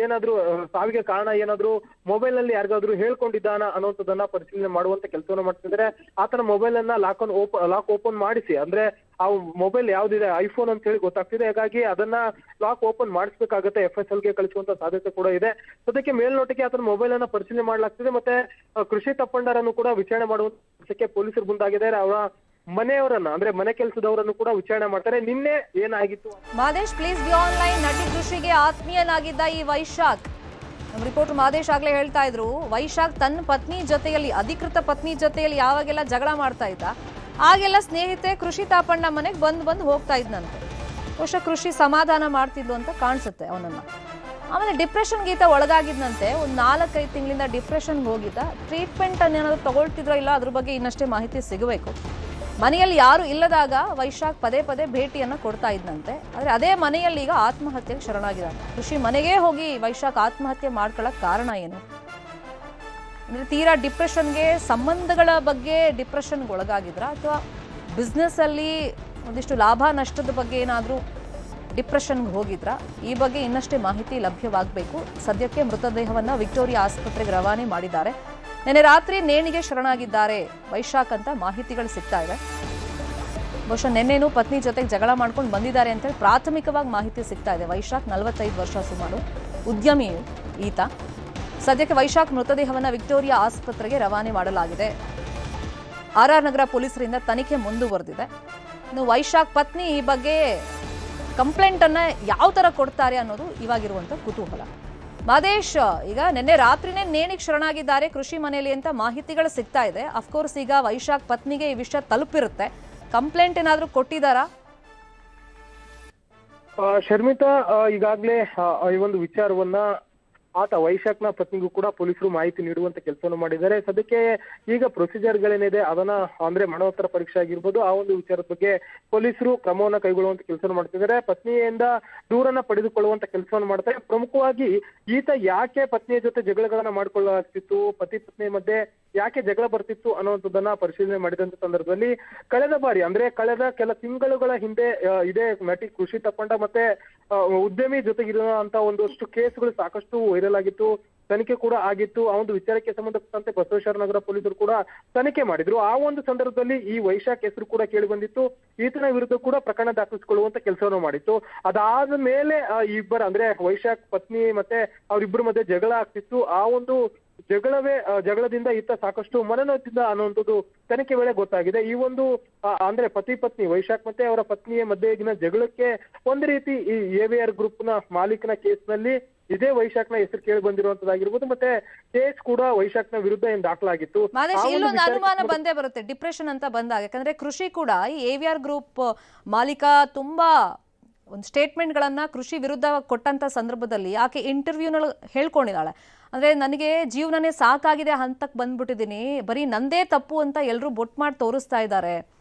ಏನಾದ್ರೂ ಸಾವಿಗೆ ಕಾರಣ ಏನಾದ್ರೂ ಮೊಬೈಲ್ ನಲ್ಲಿ ಯಾರಿಗಾದ್ರೂ ಹೇಳ್ಕೊಂಡಿದ್ದಾನ ಅನ್ನೋಂಥದ್ದನ್ನ ಪರಿಶೀಲನೆ ಮಾಡುವಂತ ಕೆಲಸವನ್ನ ಮಾಡ್ತಿದ್ದಾರೆ. ಆತನ ಮೊಬೈಲ್ ಅನ್ನ ಲಾಕ್ ಓಪನ್ ಮಾಡಿಸಿ, ಅಂದ್ರೆ ಆ ಮೊಬೈಲ್ ಯಾವ್ದಿದೆ ಐಫೋನ್ ಅಂತ ಹೇಳಿ ಗೊತ್ತಾಗ್ತಿದೆ. ಹಾಗಾಗಿ ಅದನ್ನ ಲಾಕ್ ಓಪನ್ ಮಾಡಿಸ್ಬೇಕಾಗತ್ತೆ, FSL ಗೆ ಕಳಿಸುವಂತ ಸಾಧ್ಯತೆ ಕೂಡ ಇದೆ. ಸದ್ಯಕ್ಕೆ ಮೇಲ್ನೋಟಕ್ಕೆ ಆತನ ಮೊಬೈಲ್ ಅನ್ನ ಪರಿಶೀಲನೆ ಮಾಡ್ಲಾಗ್ತಿದೆ. ಮತ್ತೆ ಕೃಷಿ ತಪ್ಪಂಡರನ್ನು ಕೂಡ ವಿಚಾರಣೆ ಮಾಡುವಂತ ಕೆಲಸಕ್ಕೆ ಪೊಲೀಸರು ಮುಂದಾಗಿದ್ದಾರೆ. ಅವರ ಮನೆಯವರನ್ನ ಅಂದ್ರೆ ಮನೆ ಕೆಲಸದವರನ್ನು ಕೂಡ ವಿಚಾರಣೆ ಮಾಡ್ತಾರೆ. ನಿನ್ನೆ ಏನಾಗಿತ್ತು ಮಾದೇಶ್ ಪ್ಲೀಸ್ ಬಿ ಆನ್ಲೈನ್. ನಟಿ ಕೃಷಿಗೆ ಆತ್ಮೀಯನಾಗಿದ್ದ ಈ ವೈಶಾಖ್, ನಮ್ಮ ರಿಪೋರ್ಟರ್ ಮಾದೇಶ್ ಆಗ್ಲೇ ಹೇಳ್ತಾ ಇದ್ರು, ವೈಶಾಖ್ ತನ್ನ ಪತ್ನಿ ಜೊತೆಯಲ್ಲಿ, ಅಧಿಕೃತ ಪತ್ನಿ ಜೊತೆಯಲ್ಲಿ ಯಾವಾಗೆಲ್ಲ ಜಗಳ ಮಾಡ್ತಾ ಇದ್ದ ಆಗೆಲ್ಲ ಸ್ನೇಹಿತೆ ಕೃಷಿ ತಾಪಣ್ಣ ಮನೆಗೆ ಬಂದು ಹೋಗ್ತಾ ಇದ್ನಂತೆ. ಬಹುಶಃ ಕೃಷಿ ಸಮಾಧಾನ ಮಾಡ್ತಿದ್ಲು ಅಂತ ಕಾಣಿಸುತ್ತೆ ಅವನನ್ನ. ಆಮೇಲೆ ಡಿಪ್ರೆಷನ್ಗೆ ಈತ ಒಳಗಾಗಿದ್ದಂತೆ. ಒಂದು 4-5 ತಿಂಗಳಿಂದ ಡಿಪ್ರೆಷನ್ಗೆ ಹೋಗಿದ್ದ. ಟ್ರೀಟ್ಮೆಂಟ್ ಅನ್ನೇನಾದ್ರು ತಗೊಳ್ತಿದ್ರೋ ಇಲ್ಲ ಅದ್ರ ಬಗ್ಗೆ ಇನ್ನಷ್ಟೇ ಮಾಹಿತಿ ಸಿಗಬೇಕು. ಮನೆಯಲ್ಲಿ ಯಾರು ಇಲ್ಲದಾಗ ವೈಶಾಖ್ ಪದೇ ಭೇಟಿಯನ್ನ ಕೊಡ್ತಾ ಇದ್ದಂತೆ. ಆದರೆ ಅದೇ ಮನೆಯಲ್ಲಿ ಈಗ ಆತ್ಮಹತ್ಯೆಗೆ ಶರಣಾಗಿದ್ದಾನೆ. ಕೃಷಿ ಮನೆಗೆ ಹೋಗಿ ವೈಶಾಖ್ ಆತ್ಮಹತ್ಯೆ ಮಾಡ್ಕೊಳ್ಳೋಕೆ ಕಾರಣ ಏನು ಅಂದ್ರೆ ತೀರಾ ಡಿಪ್ರೆಷನ್ಗೆ, ಸಂಬಂಧಗಳ ಬಗ್ಗೆ ಡಿಪ್ರೆಷನ್ಗೆ ಒಳಗಾಗಿದ್ರ ಅಥವಾ ಬಿಸ್ನೆಸ್ ಅಲ್ಲಿ ಒಂದಿಷ್ಟು ಲಾಭ ನಷ್ಟದ ಬಗ್ಗೆ ಏನಾದರೂ ಡಿಪ್ರೆಷನ್ಗೆ ಹೋಗಿದ್ರ? ಈ ಬಗ್ಗೆ ಇನ್ನಷ್ಟೇ ಮಾಹಿತಿ ಲಭ್ಯವಾಗಬೇಕು. ಸದ್ಯಕ್ಕೆ ಮೃತದೇಹವನ್ನ ವಿಕ್ಟೋರಿಯಾ ಆಸ್ಪತ್ರೆಗೆ ರವಾನೆ ಮಾಡಿದ್ದಾರೆ. ನಿನ್ನೆ ರಾತ್ರಿ ನೇಣಿಗೆ ಶರಣಾಗಿದ್ದಾರೆ ವೈಶಾಖ್ ಅಂತ ಮಾಹಿತಿಗಳು ಸಿಗ್ತಾ ಇದೆ. ಬಹುಶಃ ನಿನ್ನೆನೂ ಪತ್ನಿ ಜೊತೆಗೆ ಜಗಳ ಮಾಡ್ಕೊಂಡು ಬಂದಿದ್ದಾರೆ ಅಂತೇಳಿ ಪ್ರಾಥಮಿಕವಾಗಿ ಮಾಹಿತಿ ಸಿಗ್ತಾ ಇದೆ. ವೈಶಾಖ್ 45 ವರ್ಷ ಸುಮಾರು, ಉದ್ಯಮಿ ಈತ. ಸದ್ಯಕ್ಕೆ ವೈಶಾಖ್ ಮೃತದೇಹವನ್ನ ವಿಕ್ಟೋರಿಯಾ ಆಸ್ಪತ್ರೆಗೆ ರವಾನೆ ಮಾಡಲಾಗಿದೆ. RR ನಗರ ಪೊಲೀಸರಿಂದ ತನಿಖೆ ಮುಂದುವರೆದಿದೆ. ಇನ್ನು ವೈಶಾಖ್ ಪತ್ನಿ ಈ ಬಗ್ಗೆ ಕಂಪ್ಲೇಂಟ್ ಅನ್ನ ಯಾವ ತರ ಕೊಡ್ತಾರೆ ಅನ್ನೋದು ಇವಾಗಿರುವಂತ ಕುತೂಹಲ. ಮಾದೇಶ್, ಈಗ ನಿನ್ನೆ ರಾತ್ರಿನೇ ನೇಣಿಗೆ ಶರಣಾಗಿದ್ದಾರೆ ಕೃಷಿ ಮನೆಯಲ್ಲಿ ಅಂತ ಮಾಹಿತಿಗಳು ಸಿಗ್ತಾ ಇದೆ. ಅಫ್ಕೋರ್ಸ್ ಈಗ ವೈಶಾಖ್ ಪತ್ನಿಗೆ ಈ ವಿಷಯ ತಲುಪಿರುತ್ತೆ. ಕಂಪ್ಲೇಂಟ್ ಏನಾದ್ರೂ ಕೊಟ್ಟಿದ್ದಾರಾ? ಶರ್ಮಿತಾ, ಈಗಾಗಲೇ ಈ ಒಂದು ವಿಚಾರವನ್ನ ಆತ ವೈಶಾಖ್ನ ಪತ್ನಿಗೂ ಕೂಡ ಪೊಲೀಸರು ಮಾಹಿತಿ ನೀಡುವಂತ ಕೆಲಸವನ್ನು ಮಾಡಿದ್ದಾರೆ. ಸದ್ಯಕ್ಕೆ ಈಗ ಪ್ರೊಸೀಜರ್ಗಳೇನಿದೆ ಅದನ್ನ ಅಂದ್ರೆ ಮರಣೋತ್ತರ ಪರೀಕ್ಷೆ ಆಗಿರ್ಬೋದು, ಆ ಒಂದು ವಿಚಾರದ ಬಗ್ಗೆ ಪೊಲೀಸರು ಕ್ರಮವನ್ನ ಕೈಗೊಳ್ಳುವಂತ ಕೆಲಸವನ್ನು ಮಾಡ್ತಿದ್ದಾರೆ. ಪತ್ನಿಯಿಂದ ದೂರನ್ನ ಪಡೆದುಕೊಳ್ಳುವಂತ ಕೆಲಸವನ್ನು ಮಾಡ್ತಾರೆ. ಪ್ರಮುಖವಾಗಿ ಈತ ಯಾಕೆ ಪತ್ನಿಯ ಜೊತೆ ಜಗಳಗಳನ್ನ ಮಾಡ್ಕೊಳ್ಳಾಗ್ತಿತ್ತು, ಪತಿ ಪತ್ನಿ ಮಧ್ಯೆ ಯಾಕೆ ಜಗಳ ಬರ್ತಿತ್ತು ಅನ್ನುವಂಥದ್ದನ್ನ ಪರಿಶೀಲನೆ ಮಾಡಿದಂತ ಸಂದರ್ಭದಲ್ಲಿ ಕಳೆದ ಬಾರಿ ಅಂದ್ರೆ ಕಳೆದ ಕೆಲ ತಿಂಗಳುಗಳ ಹಿಂದೆ ಇದೇ ನಟಿ ಕೃಷಿ ತಪ್ಪಂಡ ಮತ್ತೆ ಉದ್ಯಮಿ ಜೊತೆಗಿರುವಂತ ಒಂದಷ್ಟು ಕೇಸ್ಗಳು ಸಾಕಷ್ಟು ವೈರಲ್ ಆಗಿತ್ತು, ತನಿಖೆ ಕೂಡ ಆಗಿತ್ತು. ಆ ಒಂದು ವಿಚಾರಕ್ಕೆ ಸಂಬಂಧಪಟ್ಟಂತೆ ಬಸವೇಶ್ವರ ನಗರ ಪೊಲೀಸರು ಕೂಡ ತನಿಖೆ ಮಾಡಿದ್ರು. ಆ ಒಂದು ಸಂದರ್ಭದಲ್ಲಿ ಈ ವೈಶಾಖ್ ಹೆಸರು ಕೂಡ ಕೇಳಿ ಬಂದಿತ್ತು. ಈತನ ವಿರುದ್ಧ ಕೂಡ ಪ್ರಕರಣ ದಾಖಲಿಸಿಕೊಳ್ಳುವಂತ ಕೆಲಸವನ್ನು ಮಾಡಿತ್ತು. ಅದಾದ ಮೇಲೆ ಇಬ್ಬರ ಅಂದ್ರೆ ವೈಶಾಖ್ ಪತ್ನಿ ಮತ್ತೆ ಅವರಿಬ್ಬರ ಮಧ್ಯೆ ಜಗಳ ಆಗ್ತಿತ್ತು. ಆ ಒಂದು ಜಗಳದಿಂದ ಈತ ಸಾಕಷ್ಟು ಮನನೊಂದಿದ್ದ ಅನ್ನುವಂಥದ್ದು ತನಿಖೆ ವೇಳೆ ಗೊತ್ತಾಗಿದೆ. ಈ ಒಂದು ಅಂದ್ರೆ ಪತಿ ಪತ್ನಿ ವೈಶಾಖ್ ಮತ್ತೆ ಅವರ ಪತ್ನಿಯ ಮಧ್ಯೆಗಿನ ಜಗಳಕ್ಕೆ ಒಂದು ರೀತಿ ಈ AVR ಗ್ರೂಪ್ ನ ಮಾಲೀಕನ ಕೇಸ್ ನಲ್ಲಿ ಇದೇ ವೈಶಾಖ್ನ ಹೆಸರು ಕೇಳಿ ಬಂದಿರುವಂತದ್ದಾಗಿರ್ಬೋದು. ಮತ್ತೆ ಕೇಸ್ ಕೂಡ ವೈಶಾಖ್ನ ವಿರುದ್ಧ ಏನ್ ದಾಖಲಾಗಿತ್ತು. ಇಲ್ಲೊಂದು ಅನುಮಾನ ಬಂದೇ ಬರುತ್ತೆ ಡಿಪ್ರೆಷನ್ ಅಂತ ಬಂದಾಗ. ಯಾಕಂದ್ರೆ ಕೃಷಿ ಕೂಡ ಈ AVR ಗ್ರೂಪ್ ಮಾಲೀಕ ತುಂಬಾ ಒಂದು ಸ್ಟೇಟ್ಮೆಂಟ್ಗಳನ್ನ ಕೃಷಿ ವಿರುದ್ಧ ಕೊಟ್ಟಂತ ಸಂದರ್ಭದಲ್ಲಿ ಆಕೆ ಇಂಟರ್ವ್ಯೂನಲ್ಲಿ ಹೇಳ್ಕೊಂಡಿದ್ದಾಳೆ. ಅಂದ್ರೆ ನನಗೆ ಜೀವನನೇ ಸಾಕಾಗಿದೆ ಹಂತಕ್ಕೆ ಬಂದ್ಬಿಟ್ಟಿದ್ದೀನಿ, ಬರೀ ನಂದೇ ತಪ್ಪು ಅಂತ ಎಲ್ಲರೂ ಬೊಟ್ಟು ಮಾಡಿ ತೋರಿಸ್ತಾ ಇದ್ದಾರೆ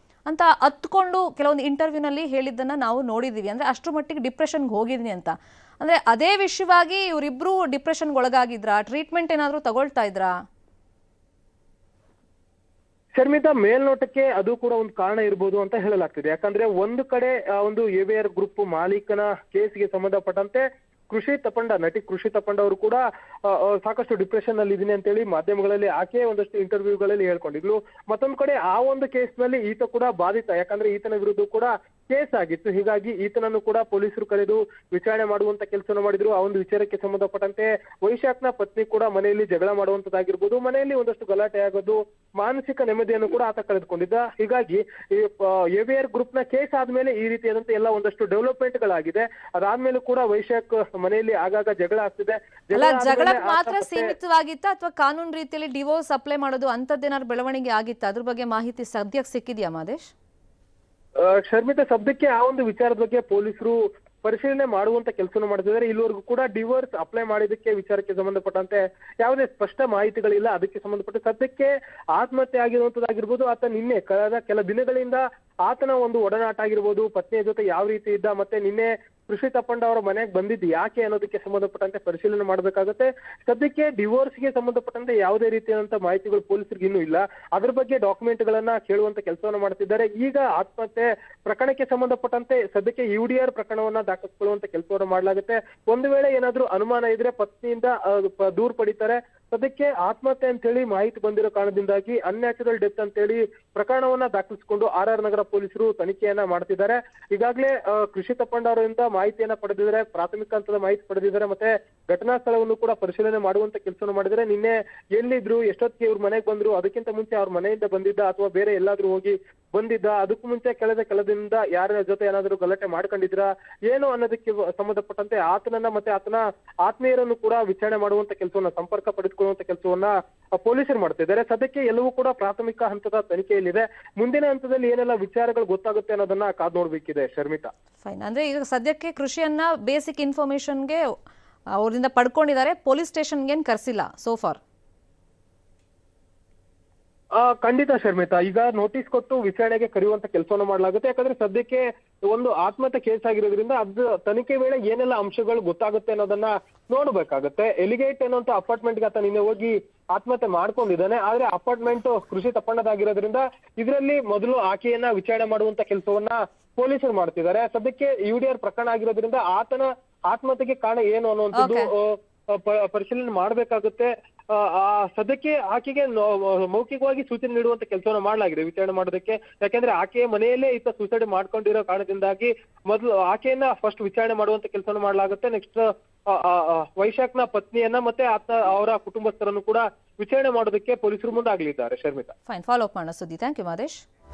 ಅಂತ ಹತ್ಕೊಂಡು ಕೆಲವೊಂದು ಇಂಟರ್ವ್ಯೂನಲ್ಲಿ ಹೇಳಿದ್ದನ್ನ ನಾವು ನೋಡಿದೀವಿ. ಅಂದ್ರೆ ಅಷ್ಟರ ಮಟ್ಟಿಗೆ ಡಿಪ್ರೆಷನ್ಗೆ ಹೋಗಿದ್ದೀನಿ ಅಂತ. ಅಂದ್ರೆ ಅದೇ ವಿಷಯವಾಗಿ ಇವರಿಬ್ರು ಡಿಪ್ರೆಷನ್ಗೆ ಒಳಗಾಗಿದ್ರಾ? ಟ್ರೀಟ್ಮೆಂಟ್ ಏನಾದ್ರೂ ತಗೊಳ್ತಾ ಇದ್ರಾ? ಶರ್ಮಿತಾ, ಮೇಲ್ನೋಟಕ್ಕೆ ಅದು ಕೂಡ ಒಂದು ಕಾರಣ ಇರ್ಬೋದು ಅಂತ ಹೇಳಲಾಗ್ತಿದೆ. ಯಾಕಂದ್ರೆ ಒಂದು ಕಡೆ ಒಂದು AVR ಗ್ರೂಪ್ ಮಾಲೀಕನ ಕೇಸ್ಗೆ ಸಂಬಂಧಪಟ್ಟಂತೆ ನಟಿ ಕೃಷಿ ತಪ್ಪಂಡ ಅವರು ಕೂಡ ಸಾಕಷ್ಟು ಡಿಪ್ರೆಷನ್ ನಲ್ಲಿ ಇದೀನಿ ಅಂತೇಳಿ ಮಾಧ್ಯಮಗಳಲ್ಲಿ ಆಕೆ ಒಂದಷ್ಟು ಇಂಟರ್ವ್ಯೂಗಳಲ್ಲಿ ಹೇಳ್ಕೊಂಡಿದ್ಲು. ಮತ್ತೊಂದ್ ಕಡೆ ಆ ಒಂದು ಕೇಸ್ ನಲ್ಲಿ ಈತ ಕೂಡ ಬಾಧಿತ, ಯಾಕಂದ್ರೆ ಈತನ ವಿರುದ್ಧ ಕೂಡ ಕೇಸ್ ಆಗಿತ್ತು. ಹೀಗಾಗಿ ಈತನನ್ನು ಕೂಡ ಪೊಲೀಸರು ಕರೆದು ವಿಚಾರಣೆ ಮಾಡುವಂತ ಕೆಲಸವನ್ನು ಮಾಡಿದ್ರು. ಆ ಒಂದು ವಿಚಾರಕ್ಕೆ ಸಂಬಂಧಪಟ್ಟಂತೆ ವೈಶಾಖ್ನ ಪತ್ನಿ ಕೂಡ ಮನೆಯಲ್ಲಿ ಜಗಳ ಮಾಡುವಂತದ್ದಾಗಿರ್ಬೋದು, ಮನೆಯಲ್ಲಿ ಒಂದಷ್ಟು ಗಲಾಟೆ ಆಗೋದು, ಮಾನಸಿಕ ನೆಮ್ಮದಿಯನ್ನು ಕೂಡ ಆತ ಕಳೆದುಕೊಂಡಿದ್ದ. ಹೀಗಾಗಿ AVR ಗ್ರೂಪ್ ನ ಕೇಸ್ ಆದ್ಮೇಲೆ ಈ ರೀತಿಯಾದಂತ ಎಲ್ಲ ಒಂದಷ್ಟು ಡೆವಲಪ್ಮೆಂಟ್ ಗಳಾಗಿದೆ. ಅದಾದ್ಮೇಲೆ ಕೂಡ ವೈಶಾಖ್ ಮನೆಯಲ್ಲಿ ಆಗಾಗ ಜಗಳ ಆಗ್ತಿದೆ. ಜಗಳಕ್ಕೆ ಮಾತ್ರ ಸೀಮಿತವಾಗಿತ್ತ ಅಥವಾ ಕಾನೂನು ರೀತಿಯಲ್ಲಿ ಡಿವೋರ್ಸ್ ಅಪ್ಲೈ ಮಾಡೋದು ಅಂತದ್ದೇನಾದ್ರು ಬೆಳವಣಿಗೆ ಆಗಿತ್ತ? ಅದ್ರ ಬಗ್ಗೆ ಮಾಹಿತಿ ಸದ್ಯಕ್ಕೆ ಸಿಕ್ಕಿದ್ಯಾ ಮಾದೇಶ್? ಶರ್ಮಿತಾ, ಸದ್ಯಕ್ಕೆ ಆ ಒಂದು ವಿಚಾರದ ಬಗ್ಗೆ ಪೊಲೀಸರು ಪರಿಶೀಲನೆ ಮಾಡುವಂತ ಕೆಲಸವನ್ನು ಮಾಡ್ತಿದ್ದಾರೆ. ಇಲ್ಲಿವರೆಗೂ ಕೂಡ ಡಿವೋರ್ಸ್ ಅಪ್ಲೈ ಮಾಡಿದಕ್ಕೆ ವಿಚಾರಕ್ಕೆ ಸಂಬಂಧಪಟ್ಟಂತೆ ಯಾವುದೇ ಸ್ಪಷ್ಟ ಮಾಹಿತಿಗಳಿಲ್ಲ. ಅದಕ್ಕೆ ಸಂಬಂಧಪಟ್ಟ ಸದ್ಯಕ್ಕೆ ಆತ್ಮಹತ್ಯೆ ಆಗಿರುವಂತದ್ದಾಗಿರ್ಬೋದು, ಆತ ನಿನ್ನೆ ಕಳೆದ ಕೆಲ ದಿನಗಳಿಂದ ಆತನ ಒಂದು ಒಡನಾಟ ಆಗಿರ್ಬೋದು, ಪತ್ನಿಯ ಜೊತೆ ಯಾವ ರೀತಿ ಇದ್ದ, ಮತ್ತೆ ನಿನ್ನೆ ಕೃಷಿ ತಪ್ಪಂಡ ಅವರ ಮನೆಗೆ ಬಂದಿದ್ದು ಯಾಕೆ ಅನ್ನೋದಕ್ಕೆ ಸಂಬಂಧಪಟ್ಟಂತೆ ಪರಿಶೀಲನೆ ಮಾಡಬೇಕಾಗುತ್ತೆ. ಸದ್ಯಕ್ಕೆ ಡಿವೋರ್ಸ್ಗೆ ಸಂಬಂಧಪಟ್ಟಂತೆ ಯಾವುದೇ ರೀತಿಯಾದಂತಹ ಮಾಹಿತಿಗಳು ಪೊಲೀಸರಿಗೆ ಇನ್ನೂ ಇಲ್ಲ. ಅದ್ರ ಬಗ್ಗೆ ಡಾಕ್ಯುಮೆಂಟ್ ಗಳನ್ನ ಕೇಳುವಂತ ಕೆಲಸವನ್ನ ಮಾಡ್ತಿದ್ದಾರೆ. ಈಗ ಆತ್ಮಹತ್ಯೆ ಪ್ರಕರಣಕ್ಕೆ ಸಂಬಂಧಪಟ್ಟಂತೆ ಸದ್ಯಕ್ಕೆ UDR ಪ್ರಕರಣವನ್ನ ದಾಖಲಿಸಿಕೊಳ್ಳುವಂತ ಕೆಲಸವನ್ನ ಮಾಡಲಾಗುತ್ತೆ. ಒಂದು ವೇಳೆ ಏನಾದ್ರೂ ಅನುಮಾನ ಇದ್ರೆ ಪತ್ನಿಯಿಂದ ದೂರು ಪಡಿತಾರೆ. ಸದ್ಯಕ್ಕೆ ಆತ್ಮಹತ್ಯೆ ಅಂತ ಹೇಳಿ ಮಾಹಿತಿ ಬಂದಿರೋ ಕಾರಣದಿಂದಾಗಿ ಅನ್ಯಾಚುರಲ್ ಡೆತ್ ಅಂತ ಹೇಳಿ ಪ್ರಕರಣವನ್ನ ದಾಖಲಿಸಿಕೊಂಡು RR ನಗರ ಪೊಲೀಸರು ತನಿಖೆಯನ್ನ ಮಾಡ್ತಿದ್ದಾರೆ. ಈಗಾಗಲೇ ಕೃಷಿ ತಪ್ಪಂಡ ಅವರಿಂದ ಮಾಹಿತಿಯನ್ನ ಪಡೆದಿದ್ದಾರೆ, ಪ್ರಾಥಮಿಕ ಹಂತದ ಮಾಹಿತಿ ಪಡೆದಿದ್ದಾರೆ, ಮತ್ತೆ ಘಟನಾ ಸ್ಥಳವನ್ನು ಕೂಡ ಪರಿಶೀಲನೆ ಮಾಡುವಂತ ಕೆಲಸವನ್ನು ಮಾಡಿದ್ದಾರೆ. ನಿನ್ನೆ ಎಲ್ಲಿದ್ರು, ಎಷ್ಟೊತ್ತಿಗೆ ಇವ್ರ ಮನೆಗೆ ಬಂದ್ರು, ಅದಕ್ಕಿಂತ ಮುಂಚೆ ಅವ್ರ ಮನೆಯಿಂದ ಬಂದಿದ್ದ ಅಥವಾ ಬೇರೆ ಎಲ್ಲಾದ್ರೂ ಹೋಗಿ ಬಂದಿದ್ದ, ಅದಕ್ಕೂ ಮುಂಚೆ ಕಳೆದ ದಿನದಿಂದ ಯಾರ ಜೊತೆ ಏನಾದ್ರು ಗಲಾಟೆ ಮಾಡ್ಕೊಂಡಿದ್ರ ಏನು ಅನ್ನೋದಕ್ಕೆ ಸಂಬಂಧಪಟ್ಟಂತೆ ಆತನನ್ನ ಮತ್ತೆ ಆತನ ಆತ್ಮೀಯರನ್ನು ಕೂಡ ವಿಚಾರಣೆ ಮಾಡುವಂತ ಕೆಲಸವನ್ನ, ಸಂಪರ್ಕ ಪಡೆದುಕೊಳ್ಳುವಂತ ಕೆಲಸವನ್ನ ಪೊಲೀಸರು ಮಾಡ್ತಿದ್ದಾರೆ. ಸದ್ಯಕ್ಕೆ ಎಲ್ಲವೂ ಕೂಡ ಪ್ರಾಥಮಿಕ ಹಂತದ ತನಿಖೆಯಲ್ಲಿದೆ. ಮುಂದಿನ ಹಂತದಲ್ಲಿ ಏನೆಲ್ಲ ವಿಚಾರಗಳು ಗೊತ್ತಾಗುತ್ತೆ ಅನ್ನೋದನ್ನ ಕಾದ್ ನೋಡ್ಬೇಕಿದೆ ಶರ್ಮಿತಾ. ಫೈನ್. ಅಂದ್ರೆ ಈಗ ಸದ್ಯಕ್ಕೆ ಕೃಷಿಯನ್ನ ಬೇಸಿಕ್ ಇನ್ಫಾರ್ಮೇಶನ್ಗೆ ಅವರಿಂದ ಪಡ್ಕೊಂಡಿದ್ದಾರೆ, ಪೊಲೀಸ್ ಸ್ಟೇಷನ್ಗೆ ಏನು ಕರೆಸಿಲ್ಲ ಸೋಫಾರ್. ಖಂಡಿತ ಶರ್ಮಿತಾ, ಈಗ ನೋಟಿಸ್ ಕೊಟ್ಟು ವಿಚಾರಣೆಗೆ ಕರೆಯುವಂತ ಕೆಲಸವನ್ನು ಮಾಡಲಾಗುತ್ತೆ. ಯಾಕಂದ್ರೆ ಸದ್ಯಕ್ಕೆ ಒಂದು ಆತ್ಮಹತ್ಯೆ ಕೇಸ್ ಆಗಿರೋದ್ರಿಂದ ಅದು ತನಿಖೆ ವೇಳೆ ಏನೆಲ್ಲ ಅಂಶಗಳು ಗೊತ್ತಾಗುತ್ತೆ ಅನ್ನೋದನ್ನ ನೋಡ್ಬೇಕಾಗತ್ತೆ. ಎಲಿಗೇಟ್ ಅನ್ನುವಂತ ಅಪಾರ್ಟ್ಮೆಂಟ್ಗೆ ಆತ ನಿನ್ನೆ ಹೋಗಿ ಆತ್ಮಹತ್ಯೆ ಮಾಡ್ಕೊಂಡಿದ್ದಾನೆ. ಆದ್ರೆ ಅಪಾರ್ಟ್ಮೆಂಟ್ ಕೃಷಿ ತಪ್ಪಣ್ಣದಾಗಿರೋದ್ರಿಂದ ಇದರಲ್ಲಿ ಮೊದಲು ಆಕೆಯನ್ನ ವಿಚಾರಣೆ ಮಾಡುವಂತ ಕೆಲಸವನ್ನ ಪೊಲೀಸರು ಮಾಡ್ತಿದ್ದಾರೆ. ಸದ್ಯಕ್ಕೆ UDR ಪ್ರಕರಣ ಆಗಿರೋದ್ರಿಂದ ಆತನ ಆತ್ಮಹತ್ಯೆಗೆ ಕಾರಣ ಏನು ಅನ್ನುವಂಥದ್ದು ಪರಿಶೀಲನೆ ಮಾಡ್ಬೇಕಾಗುತ್ತೆ. ಸದ್ಯಕ್ಕೆ ಆಕೆಗೆ ಮೌಖಿಕವಾಗಿ ಸೂಚನೆ ನೀಡುವಂತ ಕೆಲಸವನ್ನ ಮಾಡಲಾಗಿದೆ ವಿಚಾರಣೆ ಮಾಡೋದಕ್ಕೆ. ಯಾಕೆಂದ್ರೆ ಆಕೆಯ ಮನೆಯಲ್ಲೇ ಈತ ಸೂಸೈಡ್ ಮಾಡ್ಕೊಂಡಿರೋ ಕಾರಣದಿಂದಾಗಿ ಮೊದಲು ಆಕೆಯನ್ನ ಫಸ್ಟ್ ವಿಚಾರಣೆ ಮಾಡುವಂತ ಕೆಲಸವನ್ನ ಮಾಡಲಾಗುತ್ತೆ. ನೆಕ್ಸ್ಟ್ ವೈಶಾಖ್ನ ಪತ್ನಿಯನ್ನ ಮತ್ತೆ ಅವರ ಕುಟುಂಬಸ್ಥರನ್ನು ಕೂಡ ವಿಚಾರಣೆ ಮಾಡೋದಕ್ಕೆ ಪೊಲೀಸರು ಮುಂದಾಗಲಿದ್ದಾರೆ ಶರ್ಮಿತಾ. ಫೈನ್, ಫಾಲೋ ಅಪ್ ಮಾಡೋಣ ಸುದ್ದಿ. Thank you Madesh.